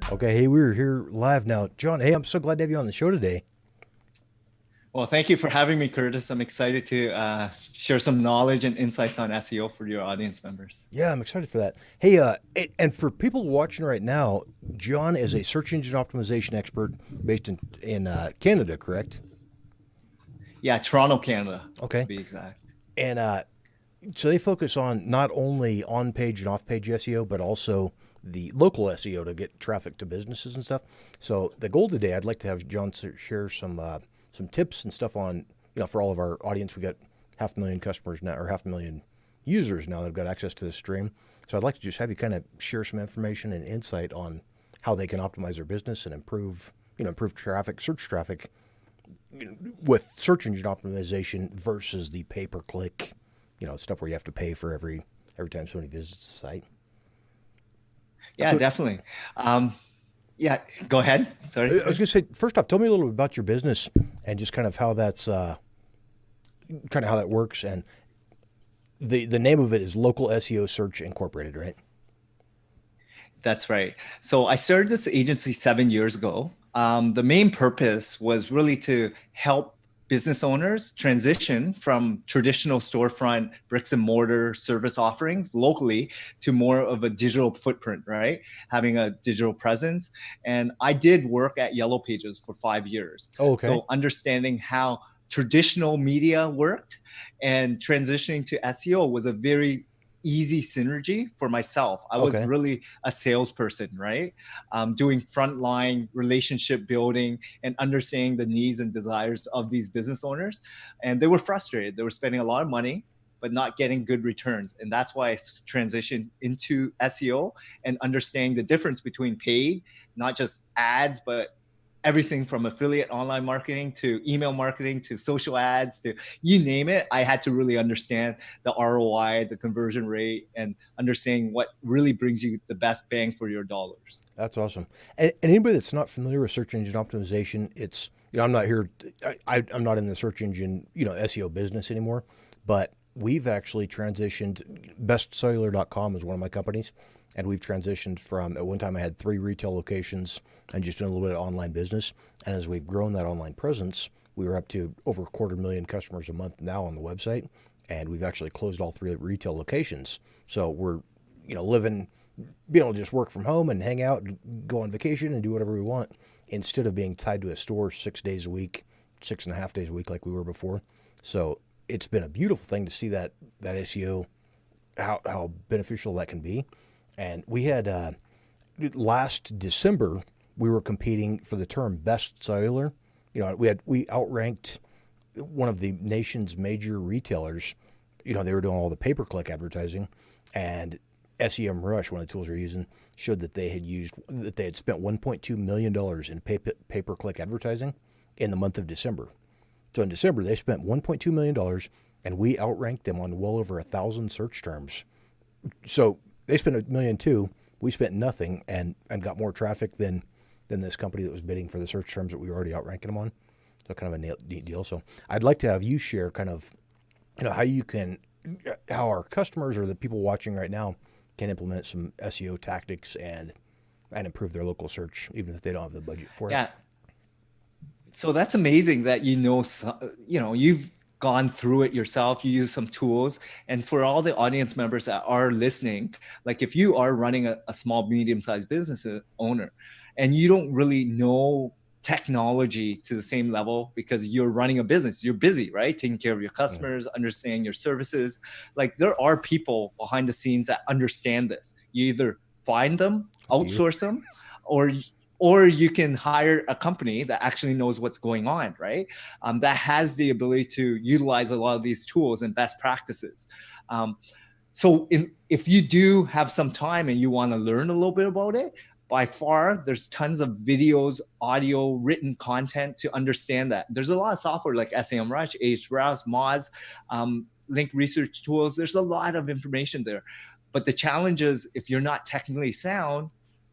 Okay, hey, we're here live now. John, hey, I'm so glad to have you on the show today. Well, thank you for having me, Curtis. I'm excited to share some knowledge and insights on SEO for your audience members. Yeah, I'm excited for that. Hey, and for people watching right now, John is a search engine optimization expert based in Canada, correct? Yeah, Toronto, Canada, to Okay, be exact. and so they focus on not only on-page and off-page SEO, but also the local SEO to get traffic to businesses and stuff. So the goal today, I'd like to have John share some tips and stuff on for all of our audience. We got 500,000 customers now, or 500,000 users now that have got access to the stream. So I'd like to just have you kind of share some information and insight on how they can optimize their business and improve traffic, search traffic with search engine optimization versus the pay-per-click, stuff where you have to pay for every time somebody visits the site. Yeah, So definitely. Um, yeah, go ahead. I Sorry. was going to say, first off, tell me a little bit about your business and just kind of how how that works. And the name of it is Local SEO Search Incorporated, right? That's right. So I started this agency 7 years ago. The main purpose was really to help business owners transition from traditional storefront bricks and mortar service offerings locally to more of a digital footprint, right? Having a digital presence. And I did work at Yellow Pages for 5 years. Oh, okay. So understanding how traditional media worked and transitioning to SEO was a very easy synergy for myself. I was Okay. really a salesperson, right? Doing frontline relationship building and understanding the needs and desires of these business owners. And they were frustrated. They were spending a lot of money, but not getting good returns. And that's why I transitioned into SEO and understanding the difference between paid, not just ads, but everything from affiliate online marketing to email marketing to social ads to you name it. I had to really understand the ROI, the conversion rate, and understanding what really brings you the best bang for your dollars. That's awesome. And anybody that's not familiar with search engine optimization, it's I'm not here. I'm not in the search engine SEO business anymore, but we've actually transitioned. Bestcellular.com is one of my companies, and we've transitioned from at one time I had 3 retail locations and just doing a little bit of online business. And as we've grown that online presence, we were up to over 250,000 customers a month now on the website, and we've actually closed all 3 retail locations. So we're living being able to just work from home and hang out, and go on vacation, and do whatever we want instead of being tied to a store 6 days a week, 6.5 days a week like we were before. So it's been a beautiful thing to see that SEO, how beneficial that can be. And we had last December we were competing for the term best cellular. We outranked one of the nation's major retailers. They were doing all the pay-per-click advertising, and SEMrush, one of the tools they're using, showed that they had spent $1.2 million in pay-per-click advertising in the month of December. So in December, they spent $1.2 million, and we outranked them on well over 1,000 search terms. So they spent $1.2 million. We spent nothing and got more traffic than this company that was bidding for the search terms that we were already outranking them on. So kind of a neat deal. So I'd like to have you share kind of, how our customers or the people watching right now can implement some SEO tactics and improve their local search, even if they don't have the budget for it. Yeah. So that's amazing that you've gone through it yourself. You use some tools. And for all the audience members that are listening, like if you are running a small, medium-sized business owner and you don't really know technology to the same level because you're running a business, you're busy, right? Taking care of your Mm. customers, understanding your services. Like there are people behind the scenes that understand this. You either find them, Do you? outsource them, or you can hire a company that actually knows what's going on, right? That has the ability to utilize a lot of these tools and best practices. If you do have some time and you want to learn a little bit about it, by far, there's tons of videos, audio, written content to understand that. There's a lot of software like SEMrush, Ahrefs, Moz, link research tools. There's a lot of information there. But the challenge is if you're not technically sound,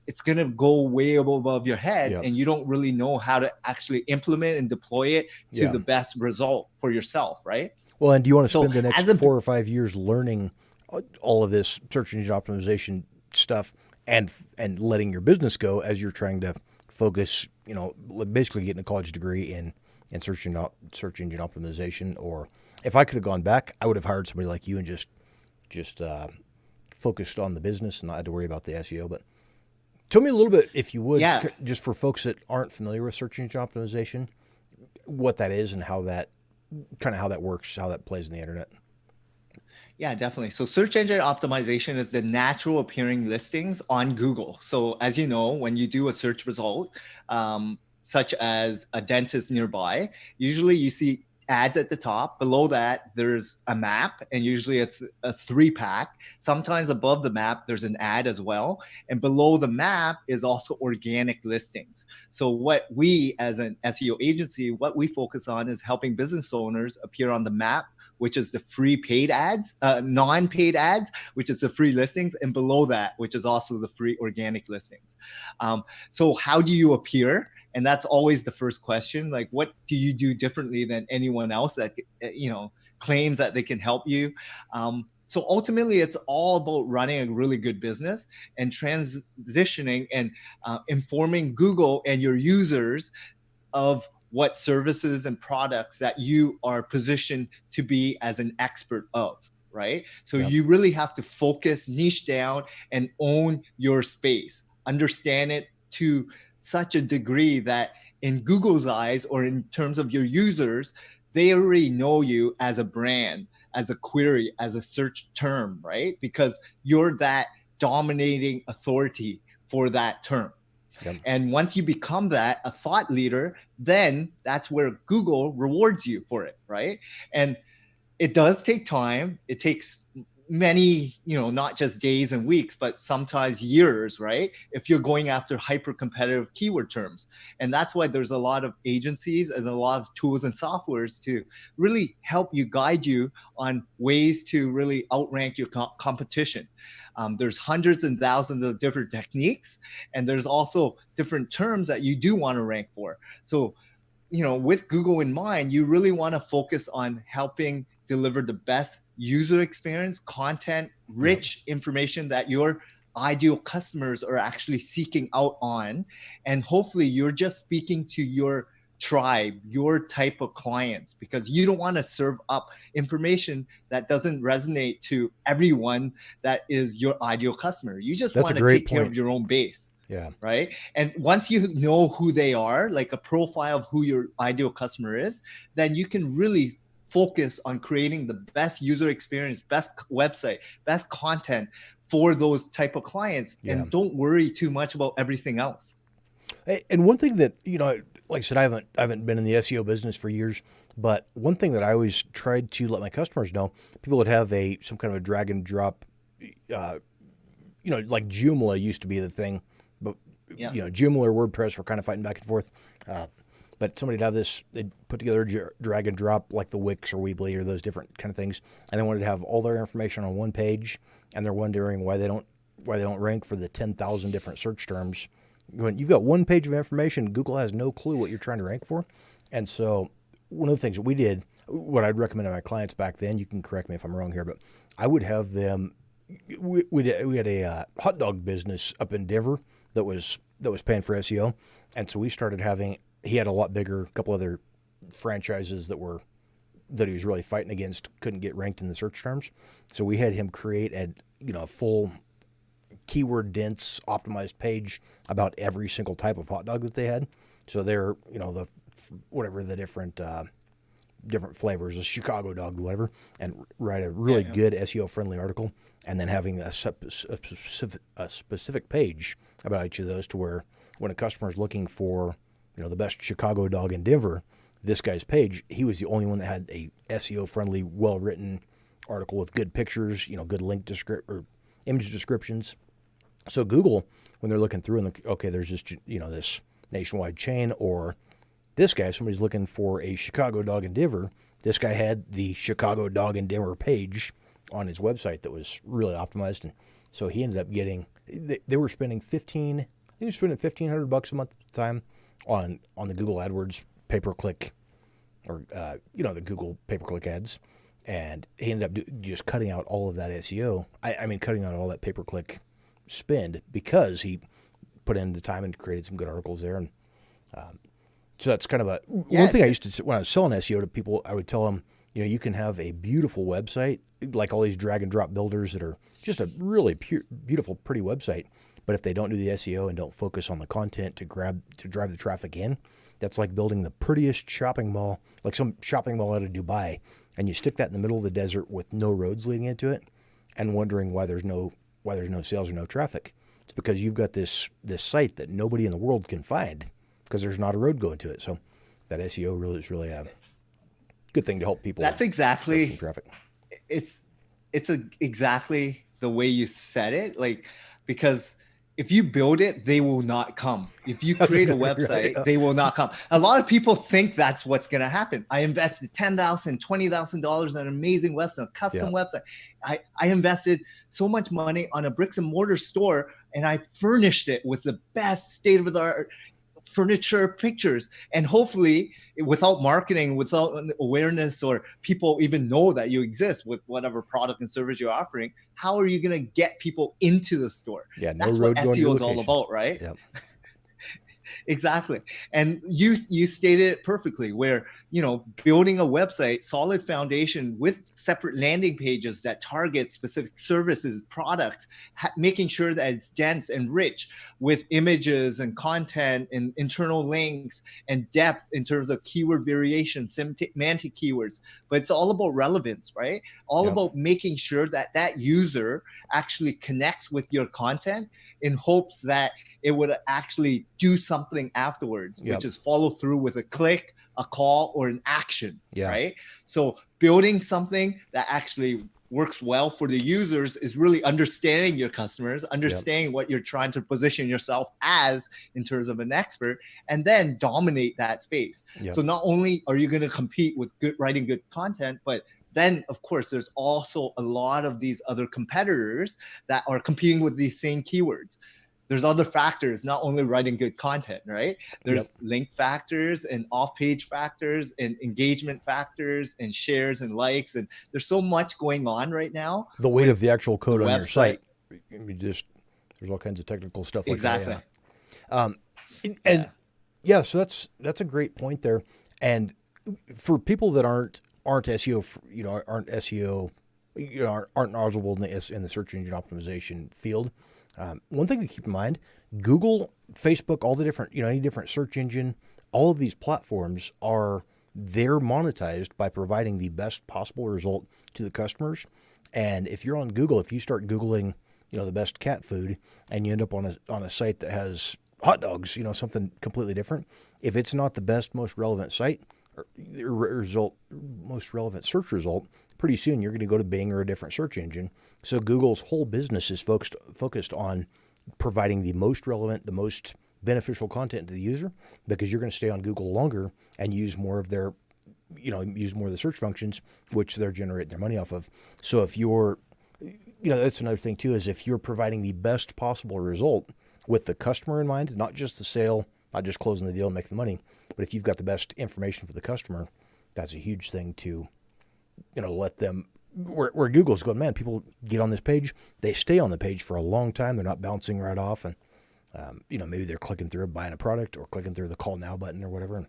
it's going to go way above your head Yep. and you don't really know how to actually implement and deploy it to Yeah. the best result for yourself, right? Well, and do you want to So spend the as next a 4 or 5 years learning all of this search engine optimization stuff and letting your business go as you're trying to focus, basically getting a college degree in search engine optimization. Or if I could have gone back, I would have hired somebody like you and just focused on the business and not had to worry about the SEO. But tell me a little bit, if you would, Yeah. just for folks that aren't familiar with search engine optimization, what that is and how that works, how that plays in the internet. Yeah, definitely. So search engine optimization is the natural appearing listings on Google. So as you know, when you do a search result, such as a dentist nearby, usually you see ads at the top. Below that, there's a map, and usually it's a 3-pack. Sometimes above the map, there's an ad as well. And below the map is also organic listings. So what we as an SEO agency, what we focus on is helping business owners appear on the map, which is the free paid ads, non-paid ads, which is the free listings, and below that, which is also the free organic listings. So how do you appear? And that's always the first question. Like, what do you do differently than anyone else that claims that they can help you? So ultimately, it's all about running a really good business and transitioning and informing Google and your users of what services and products that you are positioned to be as an expert of, right? So Yep. you really have to focus, niche down, and own your space. Understand it to such a degree that in Google's eyes, or in terms of your users, they already know you as a brand, as a query, as a search term, right? Because you're that dominating authority for that term. Yep. And once you become that, a thought leader, then that's where Google rewards you for it, right? And it does take time. It takes many, not just days and weeks, but sometimes years, right? If you're going after hyper competitive keyword terms. And that's why there's a lot of agencies and a lot of tools and softwares to really help you, guide you on ways to really outrank your competition. There's hundreds and thousands of different techniques, and there's also different terms that you do want to rank for. So, with Google in mind, you really want to focus on helping deliver the best user experience, content, rich information that your ideal customers are actually seeking out on. And hopefully you're just speaking to your tribe, your type of clients, because you don't want to serve up information that doesn't resonate to everyone that is your ideal customer. You just That's want a to great take care of point. your own base. Yeah. Right. And once you know who they are, like a profile of who your ideal customer is, then you can really focus on creating the best user experience, best website, best content for those type of clients. Yeah. And don't worry too much about everything else. And one thing that, like I said, I haven't been in the SEO business for years, but one thing that I always tried to let my customers know, people that have some kind of a drag and drop, like Joomla used to be the thing, but Joomla or WordPress were kind of fighting back and forth. But somebody'd have this, they'd put together a drag and drop like the Wix or Weebly or those different kind of things, and they wanted to have all their information on one page, and they're wondering why they don't rank for the 10,000 different search terms. When you've got one page of information, Google has no clue what you're trying to rank for. And so one of the things that we did, what I'd recommend to my clients back then, you can correct me if I'm wrong here, but I would have them, we had a hot dog business up in Denver that was paying for SEO. And so we started having, he had a lot bigger, a couple other franchises that he was really fighting against, couldn't get ranked in the search terms. So we had him create a full keyword dense optimized page about every single type of hot dog that they had. So they're, the different flavors, a Chicago dog, whatever, and write a really good SEO friendly article, and then having a specific page about each of those, to where when a customer is looking for, the best Chicago dog in Denver, this guy's page, he was the only one that had a SEO friendly, well written article with good pictures, good link or image descriptions. So Google, when they're looking through and there's just, this nationwide chain, or this guy, somebody's looking for a Chicago dog in Denver. This guy had the Chicago dog in Denver page on his website that was really optimized. And so he ended up getting, they were spending $1,500 a month at the time on the Google AdWords pay-per-click, or, the Google pay-per-click ads. And he ended up just cutting out all of that SEO. I mean, cutting out all that pay-per-click spend because he put in the time and created some good articles there. And so that's kind of one thing I used to, when I was selling SEO to people, I would tell them, you can have a beautiful website, like all these drag and drop builders that are just a really beautiful, pretty website. But if they don't do the SEO and don't focus on the content to drive the traffic in, that's like building the prettiest shopping mall, like some shopping mall out of Dubai, and you stick that in the middle of the desert with no roads leading into it, and wondering why there's no sales or no traffic. It's because you've got this site that nobody in the world can find because there's not a road going to it. So that SEO is really a good thing to help people. That's exactly traffic. It's exactly the way you said it, like, because if you build it, they will not come. If you create a website, right, yeah, they will not come. A lot of people think that's what's going to happen. I invested $10,000, $20,000 in an amazing website, a custom website. I invested so much money on a bricks and mortar store, and I furnished it with the best state of the art furniture, pictures, and hopefully without marketing, without awareness, or people even know that you exist with whatever product and service you're offering, how are you going to get people into the store? Yeah, that's what SEO is all about, right? Yep. Exactly. And you stated it perfectly, where, building a website, solid foundation with separate landing pages that target specific services, products, making sure that it's dense and rich with images and content and internal links and depth in terms of keyword variation, semantic keywords. But it's all about relevance, right? All about making sure that that user actually connects with your content in hopes that it would actually do something afterwards, which is follow through with a click, a call, or an action, right? So building something that actually works well for the users is really understanding your customers, understanding what you're trying to position yourself as in terms of an expert, and then dominate that space. So not only are you going to compete with writing good content, but then, of course, there's also a lot of these other competitors that are competing with these same keywords. There's other factors, not only writing good content, right? There's link factors and off-page factors and engagement factors and shares and likes. And there's so much going on right now. The weight of the actual code on your site. There's all kinds of technical stuff like that. Yeah. So that's a great point there. And for people that aren't SEO, aren't SEO, aren't knowledgeable in the search engine optimization field, one thing to keep in mind: Google, Facebook, all the different, any different search engine, all of these platforms they're monetized by providing the best possible result to the customers. And if you're on Google, if you start Googling, the best cat food, and you end up on a site that has hot dogs, something completely different, if it's not the best, most relevant site or most relevant search result, pretty soon you're going to go to Bing or a different search engine. So Google's whole business is focused on providing the most relevant, the most beneficial content to the user, because you're going to stay on Google longer and use more of the search functions, which they're generating their money off of. So if you're, that's another thing too, is if you're providing the best possible result with the customer in mind, not just the sale, not just closing the deal and making the money, but if you've got the best information for the customer, that's a huge thing to, let them, where Google's going, man, people get on this page, they stay on the page for a long time. They're not bouncing right off. And, maybe they're clicking through buying a product or clicking through the call now button or whatever.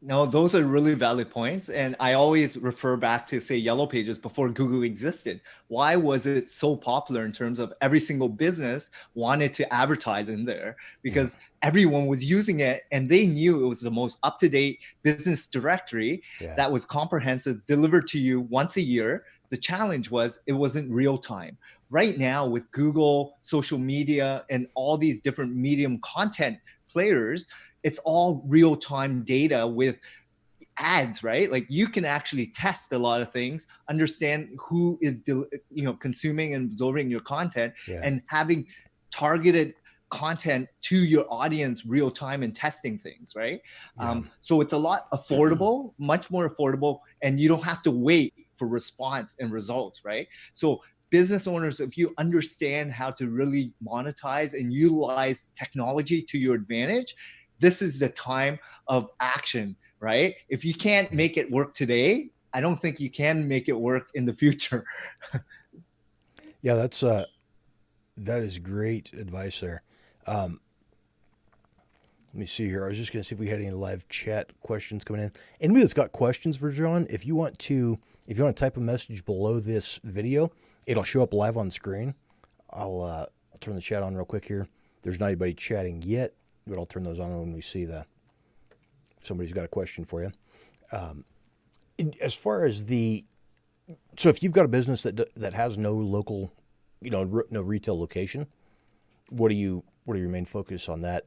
No, those are really valid points. And I always refer back to, say, Yellow Pages before Google existed. Why was it so popular in terms of every single business wanted to advertise in there? Because everyone was using it and they knew it was the most up-to-date business directory that was comprehensive, delivered to you once a year. The challenge was it wasn't real time. Right now with Google, social media, and all these different medium content players, it's all real-time data with ads, right? Like you can actually test a lot of things, understand who is consuming and absorbing your content, and having targeted content to your audience real time and testing things, right? So it's a lot affordable, much more affordable, and you don't have to wait for response and results, right? So business owners, if you understand how to really monetize and utilize technology to your advantage, this is the time of action, right? If you can't make it work today, I don't think you can make it work in the future. Yeah, that's That is great advice there. Um, Let me see here. I was just going to see if we had any live chat questions coming in. Anybody that's got questions for John, if you want to type a message below this video, it'll show up live on screen. I'll turn the chat on real quick here. There's not anybody chatting yet, but I'll turn those on when we see if somebody's got a question for you. As far as so if you've got a business that has no local, no retail location, what are your main focus on that?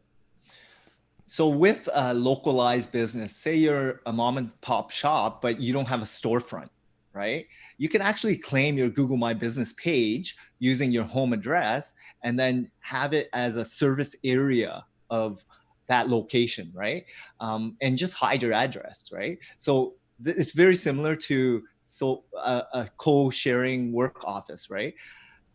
So with a localized business, say you're a mom and pop shop, but you don't have a storefront, right? You can actually claim your Google My Business page using your home address and then have it as a service area of that location, right? And just hide your address, right? So it's very similar to a co-sharing work office, right?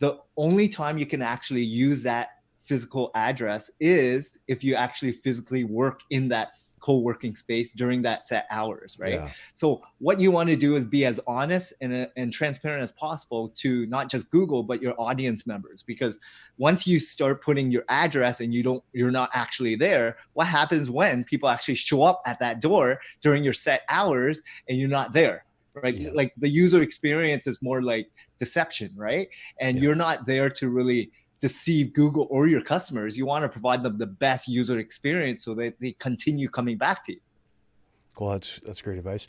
The only time you can actually use that physical address is if you actually physically work in that co-working space during that set hours, right? Yeah. So what you want to do is be as honest and transparent as possible to not just Google, but your audience members. Because once you start putting your address and you're not actually there, what happens when people actually show up at that door during your set hours and you're not there? Right? Yeah. Like the user experience is more like deception, right? And Yeah. you're not there to really deceive Google or your customers. You want to provide them the best user experience so that they continue coming back to you. Cool. That's great advice.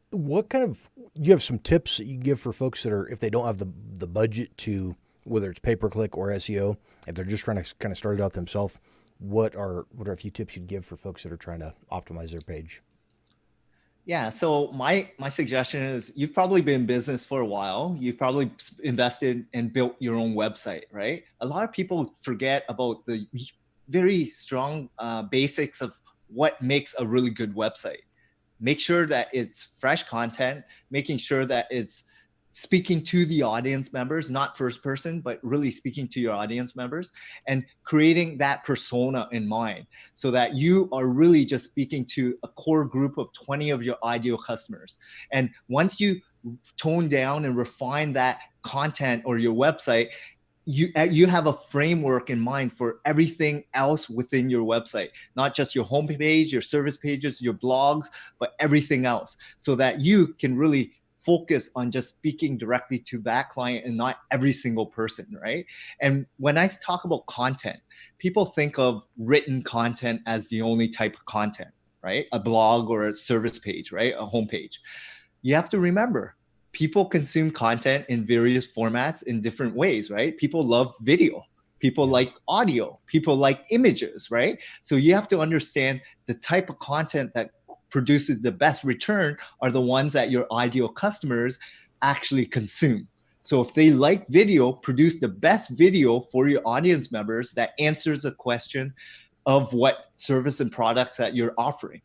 What kind of, you have some tips that you give for folks that if they don't have the budget to, whether it's pay-per-click or SEO, if they're just trying to kind of start it out themselves, what are a few tips you'd give for folks that are trying to optimize their page? Yeah. So my suggestion is you've probably been in business for a while. You've probably invested and built your own website, right? A lot of people forget about the very strong basics of what makes a really good website. Make sure that it's fresh content, making sure that it's speaking to the audience members, not first person, but really speaking to your audience members and creating that persona in mind so that you are really just speaking to a core group of 20 of your ideal customers. And once you tone down and refine that content or your website, you have a framework in mind for everything else within your website, not just your homepage, your service pages, your blogs, but everything else, so that you can really focus on just speaking directly to that client and not every single person, right? And when I talk about content, people think of written content as the only type of content, right? A blog or a service page, right? A homepage. You have to remember, people consume content in various formats in different ways, right? People love video. People like audio. People like images, right? So you have to understand the type of content that produces the best return are the ones that your ideal customers actually consume. So if they like video, produce the best video for your audience members that answers a question of what service and products that you're offering.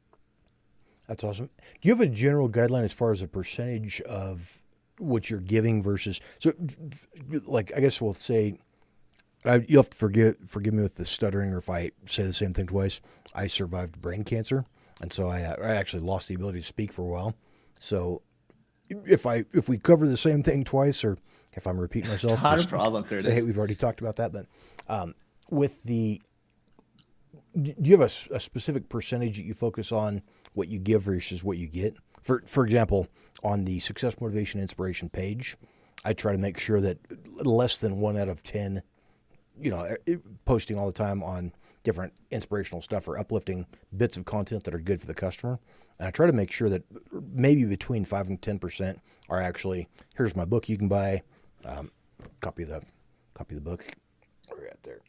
That's awesome. Do you have a general guideline as far as a percentage of what you're giving versus, so like, I guess we'll say, you'll have to forgive me with the stuttering or if I say the same thing twice. I survived brain cancer. And so I actually lost the ability to speak for a while. So if we cover the same thing twice, or if I'm repeating myself, Not a problem, Curtis. Hey, we've already talked about that. But do you have a specific percentage that you focus on what you give versus what you get? For example, on the Success Motivation Inspiration page, I try to make sure that less than 1 out of 10, posting all the time on different inspirational stuff or uplifting bits of content that are good for the customer. And I try to make sure that maybe between 5 and 10% are actually, here's my book you can buy, copy of the book. Where are we at there?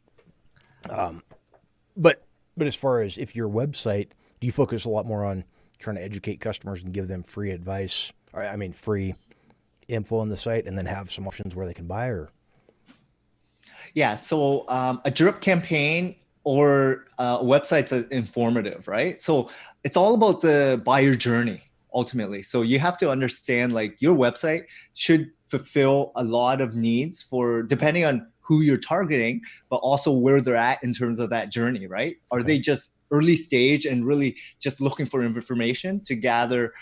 But as far as if your website, do you focus a lot more on trying to educate customers and give them free advice, free info on the site, and then have some options where they can buy? Or yeah, so a drip campaign or a website's informative, right? So it's all about the buyer journey ultimately. So you have to understand, like, your website should fulfill a lot of needs for, depending on who you're targeting, but also where they're at in terms of that journey, right? Are they just early stage and really just looking for information to gather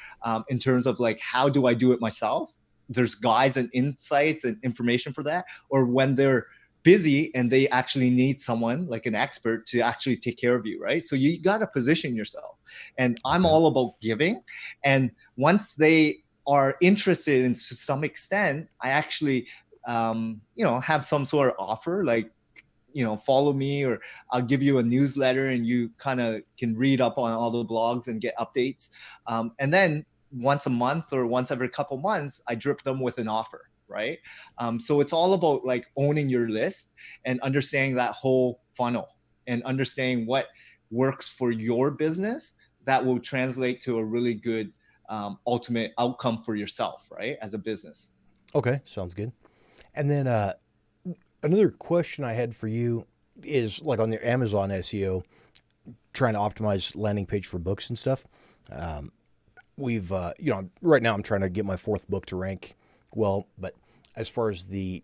in terms of, like, how do I do it myself? There's guides and insights and information for that. Or when they're busy and they actually need someone like an expert to actually take care of you, right? So you got to position yourself. And I'm Okay. all about giving. And once they are interested in to some extent, I actually, have some sort of offer, like, follow me, or I'll give you a newsletter and you kind of can read up on all the blogs and get updates. And then once a month or once every couple months, I drip them with an offer, right? So it's all about like owning your list and understanding that whole funnel and understanding what works for your business that will translate to a really good ultimate outcome for yourself, right? As a business. Okay. Sounds good. And then another question I had for you is like on the Amazon SEO, trying to optimize landing page for books and stuff. We've, right now I'm trying to get my fourth book to rank well, but as far as do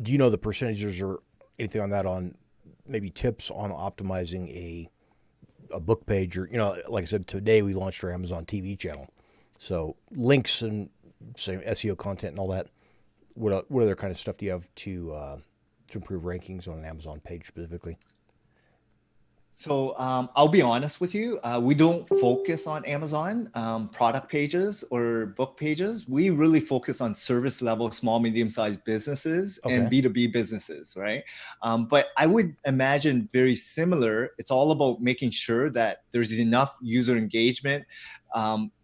you know the percentages or anything on that, on maybe tips on optimizing a book page, or, like I said, today we launched our Amazon TV channel. So links and say SEO content and all that. What other kind of stuff do you have to improve rankings on an Amazon page specifically? So I'll be honest with you. We don't focus on Amazon product pages or book pages. We really focus on service level, small, medium-sized businesses and Okay. B2B businesses, right? But I would imagine very similar. It's all about making sure that there's enough user engagement,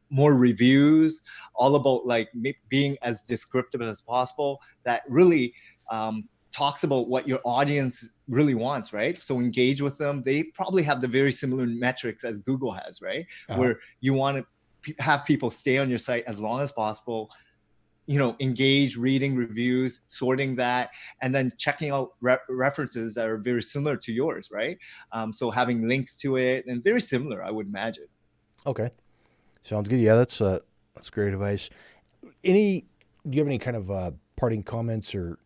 more reviews, all about like being as descriptive as possible, that really talks about what your audience really wants, right? So engage with them. They probably have the very similar metrics as Google has, right? Uh-huh. Where you want to have people stay on your site as long as possible, engage, reading reviews, sorting that, and then checking out references that are very similar to yours, right? So having links to it and very similar, I would imagine. Okay. Sounds good. Yeah, that's great advice. Any Do you have any kind of parting comments or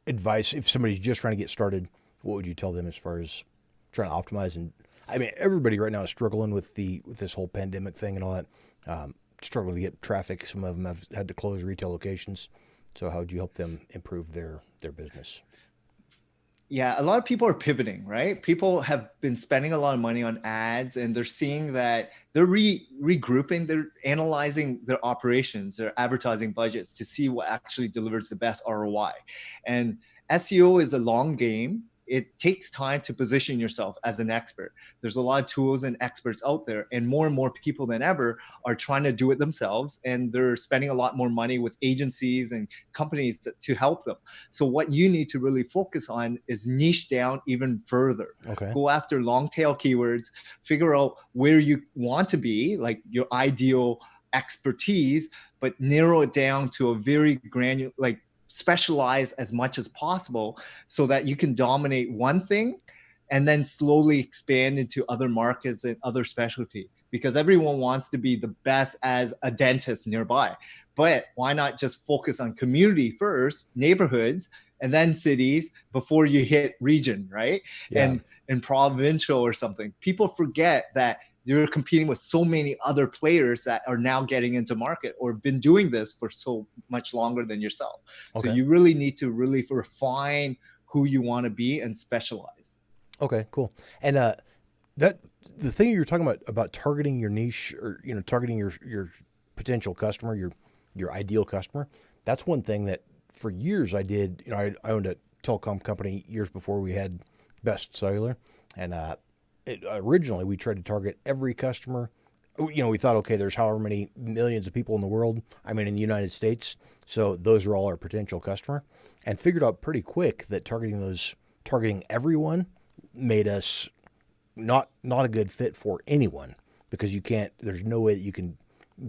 advice if somebody's just trying to get started? What would you tell them as far as trying to optimize? And I mean, everybody right now is struggling with this whole pandemic thing and all that. Struggling to get traffic. Some of them have had to close retail locations. So how would you help them improve their business? Yeah, a lot of people are pivoting, right? People have been spending a lot of money on ads and they're seeing that they're regrouping, they're analyzing their operations, their advertising budgets to see what actually delivers the best ROI. And SEO is a long game. It takes time to position yourself as an expert. There's a lot of tools and experts out there, and more people than ever are trying to do it themselves. And they're spending a lot more money with agencies and companies to help them. So what you need to really focus on is niche down even further. Okay. Go after long tail keywords, figure out where you want to be, like your ideal expertise, but narrow it down to a very granular, like specialize as much as possible so that you can dominate one thing and then slowly expand into other markets and other specialty, because everyone wants to be the best as a dentist nearby. But why not just focus on community first, neighborhoods, and then cities before you hit region, right? Yeah. And provincial or something. People forget that you're competing with so many other players that are now getting into market or been doing this for so much longer than yourself. So Okay. you really need to really refine who you want to be and specialize. Okay. Cool. And that the thing you're talking about targeting your niche, or targeting your potential customer, your ideal customer. That's one thing that for years I did. I owned a telecom company years before we had Best Cellular, and originally we tried to target every customer. We thought, okay, there's however many millions of people in the world. I mean, in the United States, so those are all our potential customer, and figured out pretty quick that targeting everyone made us not a good fit for anyone, because you can't. There's no way that you can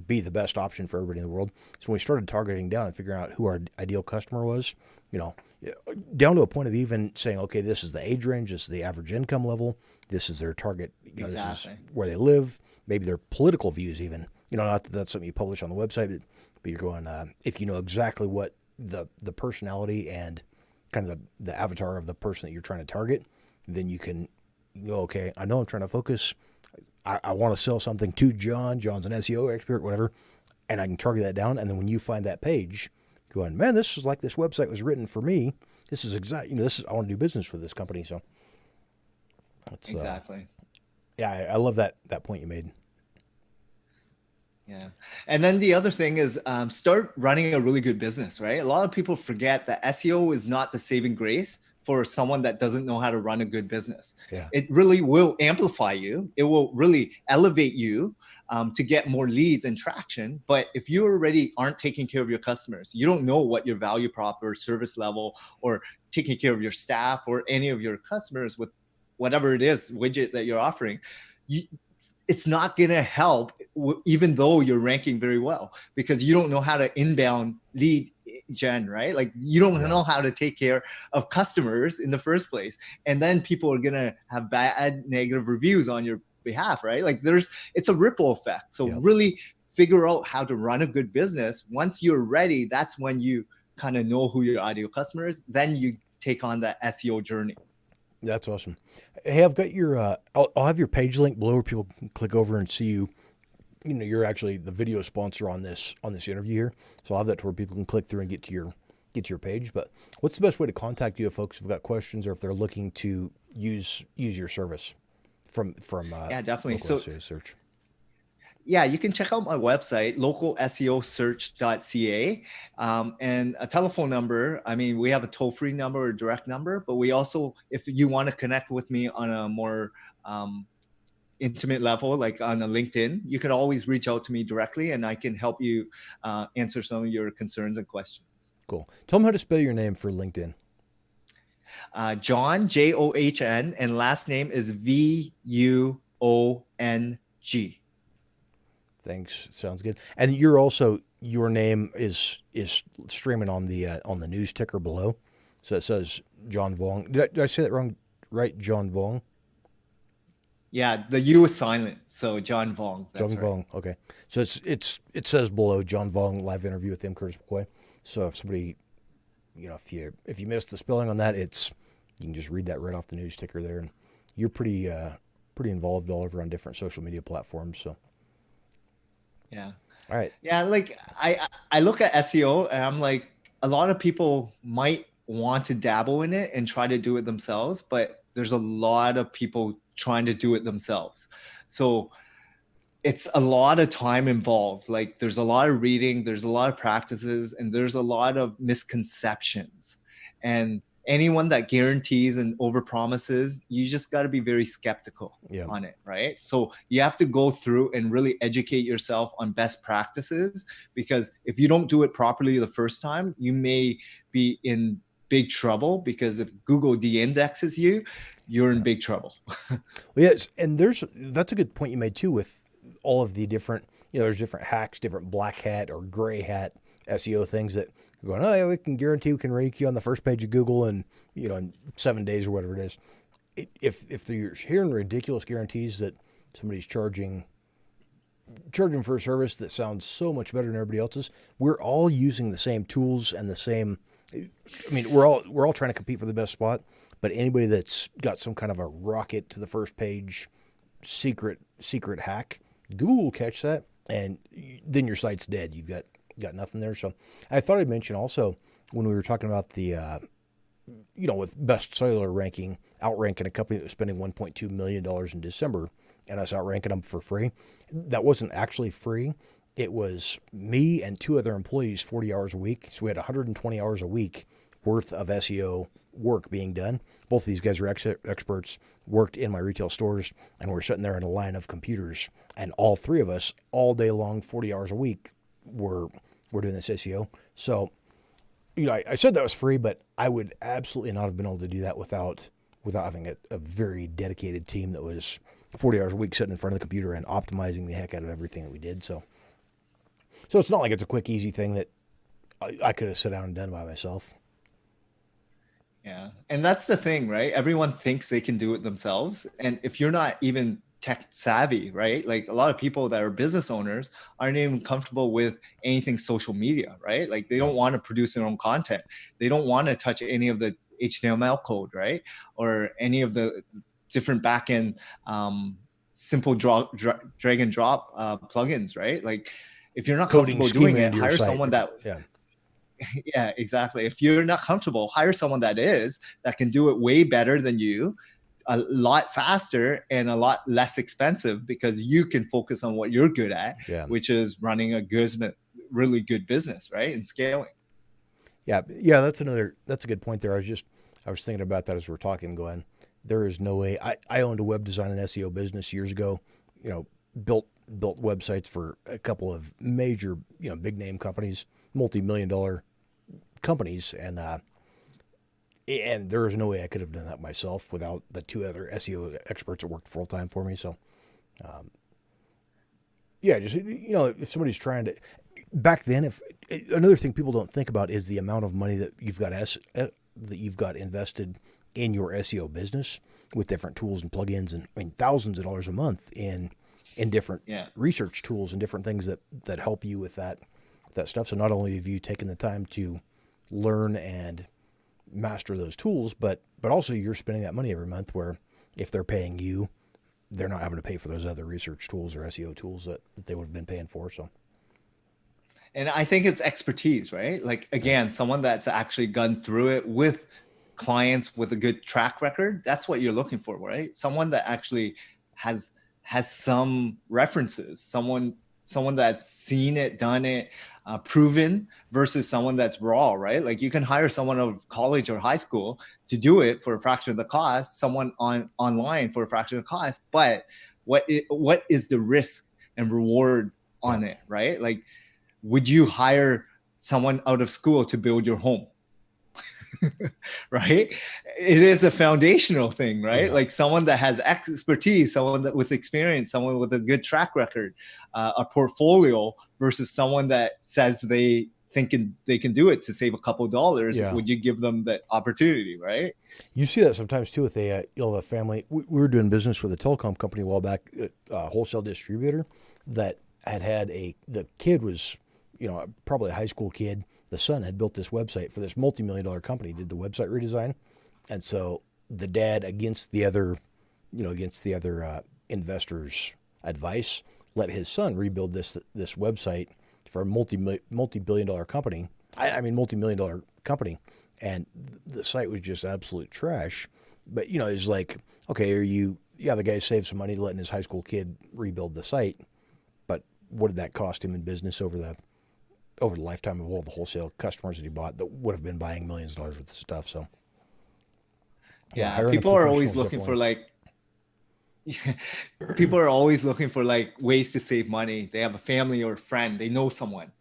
be the best option for everybody in the world. So when we started targeting down and figuring out who our ideal customer was, down to a point of even saying, okay, this is the age range, this is the average income level, this is their target, this is where they live, maybe their political views even. Not that that's something you publish on the website, but you're going, if you know exactly what the personality and kind of the avatar of the person that you're trying to target, then you can go, okay, I know I'm trying to focus. I want to sell something to John. John's an SEO expert, whatever, and I can target that down. And then when you find that page, going, man, this is like this website was written for me. this is exact. This is I want to do business with this company. So it's Exactly. yeah, I love that point you made. Yeah. And then the other thing is start running a really good business, right? A lot of people forget that SEO is not the saving grace for someone that doesn't know how to run a good business. Yeah. It really will amplify you. It will really elevate you to get more leads and traction. But if you already aren't taking care of your customers, you don't know what your value prop or service level or taking care of your staff or any of your customers with whatever it is widget that you're offering, you, it's not going to help even though you're ranking very well, because you don't know how to inbound lead gen, right? Like you don't know how to take care of customers in the first place. And then people are going to have bad negative reviews on your behalf, right? Like it's a ripple effect. So really figure out how to run a good business. Once you're ready, that's when you kind of know who your ideal customer is. Then you take on that SEO journey. That's awesome. Hey, I've got your, I'll have your page link below where people can click over and see you. You're actually the video sponsor on this interview here. So I'll have that to where people can click through and get to your page. But what's the best way to contact you if folks have got questions or if they're looking to use your service from yeah, definitely. Local SEO Search? Yeah, you can check out my website, localseosearch.ca, and a telephone number. I mean, we have a toll-free number or a direct number, but we also, if you want to connect with me on a more intimate level, like on a LinkedIn, you can always reach out to me directly and I can help you answer some of your concerns and questions. Cool. Tell them how to spell your name for LinkedIn. John, John, and last name is Vuong. Thanks. Sounds good. And you're also, your name is streaming on the news ticker below. So it says John Vuong. Did I say that wrong? Right, John Vuong? Yeah, the U is silent. So John Vuong. John Vuong. Okay. So it says below John Vuong live interview with M. Curtis McCoy. So if somebody, if you missed the spelling on that, you can just read that right off the news ticker there. And you're pretty involved all over on different social media platforms. So. Yeah. All right. Yeah. Like I look at SEO and I'm like, a lot of people might want to dabble in it and try to do it themselves, but there's a lot of people trying to do it themselves. So it's a lot of time involved. Like there's a lot of reading, there's a lot of practices, and there's a lot of misconceptions. And anyone that guarantees and overpromises, you just got to be very skeptical on it, right? So you have to go through and really educate yourself on best practices, because if you don't do it properly the first time, you may be in big trouble, because if Google de-indexes you, you're in big trouble. Well, yes, and that's a good point you made too, with all of the different, there's different hacks, different black hat or gray hat SEO things that are going, oh yeah, we can guarantee we can rank you on the first page of Google in, in 7 days or whatever it is. If you're hearing ridiculous guarantees that somebody's charging for a service that sounds so much better than everybody else's, we're all using the same tools and the same, we're all trying to compete for the best spot, but anybody that's got some kind of a rocket to the first page secret hack, Google will catch that, and then your site's dead. You've got nothing there. So I thought I'd mention also, when we were talking about the, with best cellular ranking, outranking a company that was spending $1.2 million in December and us outranking them for free. That wasn't actually free. It was me and 2 other employees, 40 hours a week. So we had 120 hours a week worth of SEO work being done. Both of these guys are experts, worked in my retail stores, and we're sitting there in a line of computers. And all 3 of us, all day long, 40 hours a week, were doing this SEO. So, I said that was free, but I would absolutely not have been able to do that without having a very dedicated team that was 40 hours a week sitting in front of the computer and optimizing the heck out of everything that we did. So it's not like it's a quick, easy thing that I could have sat down and done by myself. Yeah. And that's the thing, right? Everyone thinks they can do it themselves. And if you're not even tech savvy, right? Like a lot of people that are business owners aren't even comfortable with anything social media, right? Like they don't want to produce their own content. They don't want to touch any of the HTML code, right? Or any of the different backend simple drag and drop plugins, right? Like if you're not comfortable doing it, hire someone that Yeah, exactly. If you're not comfortable, hire someone that can do it way better than you, a lot faster and a lot less expensive, because you can focus on what you're good at, Yeah. which is running a good, really good business, right? And scaling. Yeah. That's a good point there. I was thinking about that as we're talking, going, there is no way. I owned a web design and SEO business years ago, you know, built websites for a couple of major, big name companies, multi-million dollar companies. And there is no way I could have done that myself without the two other SEO experts that worked full time for me. So, yeah, just, if somebody's trying to, back then, if another thing people don't think about is the amount of money that you've got invested in your SEO business with different tools and plugins, and I mean thousands of dollars a month in different Yeah. research tools and different things that help you with that stuff. So not only have you taken the time to learn and master those tools, but also you're spending that money every month, where if they're paying you, they're not having to pay for those other research tools or SEO tools that they would have been paying for. So, And I think it's expertise, right? Like, again, someone that's actually gone through it with clients with a good track record. That's what you're looking for, right? Someone that actually has some references, someone that's seen it, done it, proven, versus someone that's raw, right? Like, you can hire someone out of college or high school to do it for a fraction of the cost, someone online for a fraction of the cost. But what is the risk and reward on it, right? Like, would you hire someone out of school to build your home? Right? It is a foundational thing, right? yeah. Like, someone that has expertise, someone that with experience, someone with a good track record, a portfolio, versus someone that says they thinking they can do it to save a couple of dollars. Yeah. Would you give them that opportunity, right? You see that sometimes too with you'll have a family. We were doing business with a telecom company a while back, a wholesale distributor that the kid was, probably a high school kid. The son had built this website for this multi-million dollar company, did the website redesign. And so the dad, against the other investors' advice, let his son rebuild this website for a multi-billion dollar company. I mean, multi-million dollar company. And the site was just absolute trash. But, it's like, okay, the guy saved some money letting his high school kid rebuild the site. But what did that cost him in business over the lifetime of all the wholesale customers that he bought that would have been buying millions of dollars worth of stuff? So, Yeah, hiring a people are professional always is looking for definitely, like people are always looking for like ways to save money. They have a family or a friend, they know someone,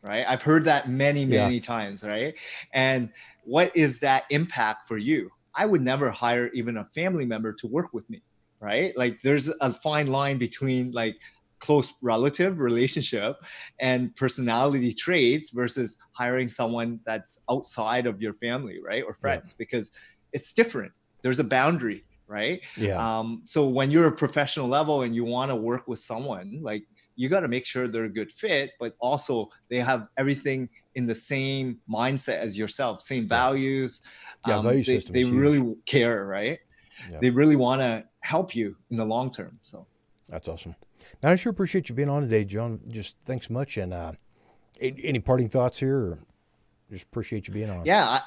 right? I've heard that many, yeah, many times, right? And what is that impact for you? I would never hire even a family member to work with me, right? Like, there's a fine line between like close relative relationship and personality traits versus hiring someone that's outside of your family, right? Or yeah, friends, because it's different. There's a boundary, right? yeah, So when you're a professional level and you want to work with someone, like, you got to make sure they're a good fit, but also they have everything in the same mindset as yourself, same yeah, values. yeah. Value system They is huge. really care, right? Yeah, They really want to help you in the long term. So that's awesome. Man, I sure appreciate you being on today, John. Just thanks much. And any parting thoughts here? Or just appreciate you being on. yeah,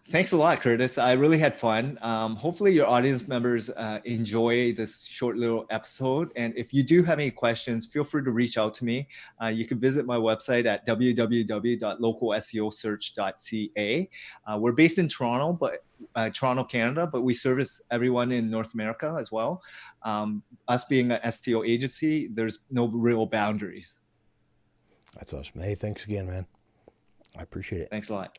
thanks a lot, Curtis. I really had fun. Hopefully, your audience members enjoy this short little episode. And if you do have any questions, feel free to reach out to me. You can visit my website at www.localseosearch.ca. We're based in Toronto, Toronto, Canada, but we service everyone in North America as well. Us being an SEO agency, there's no real boundaries. That's awesome. Hey, thanks again, man. I appreciate it. Thanks a lot.